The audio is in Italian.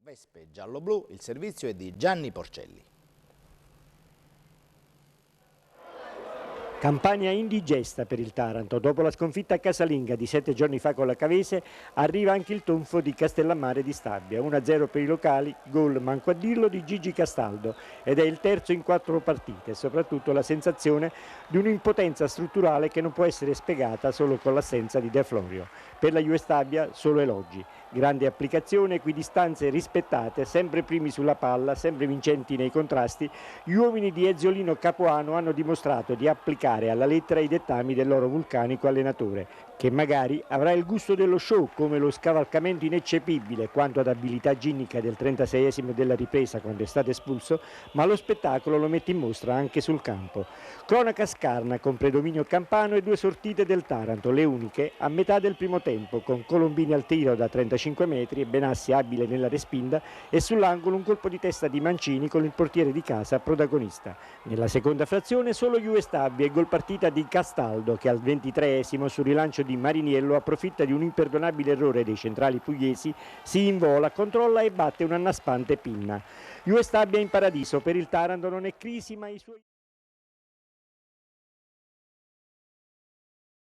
Vespe giallo-blu, il servizio è di Gianni Porcelli. Campagna indigesta per il Taranto. Dopo la sconfitta casalinga di 7 giorni fa con la Cavese, arriva anche il tonfo di Castellammare di Stabia. 1-0 per i locali, gol, manco a dirlo, di Gigi Castaldo. Ed è il terzo in 4 partite. Soprattutto la sensazione di un'impotenza strutturale che non può essere spiegata solo con l'assenza di De Florio. Per la Juve Stabia solo elogi. Grande applicazione, equidistanze rispettate, sempre primi sulla palla, sempre vincenti nei contrasti. Gli uomini di Eziolino Capuano hanno dimostrato di applicare alla lettera i dettami del loro vulcanico allenatore, che magari avrà il gusto dello show, come lo scavalcamento ineccepibile quanto ad abilità ginnica del 36esimo della ripresa quando è stato espulso, ma lo spettacolo lo mette in mostra anche sul campo. Cronaca scarna con predominio campano e 2 sortite del Taranto, le uniche a metà del primo tempo, con Colombini al tiro da 35 metri e Benassi abile nella respinta, e sull'angolo un colpo di testa di Mancini con il portiere di casa protagonista. Nella seconda frazione solo Juve Stabia e gol partita di Castaldo, che al 23esimo sul rilancio di Mariniello approfitta di un imperdonabile errore dei centrali pugliesi, si invola, controlla e batte un annaspante Pinna. Juve Stabia in paradiso, per il Taranto non è crisi ma i suoi...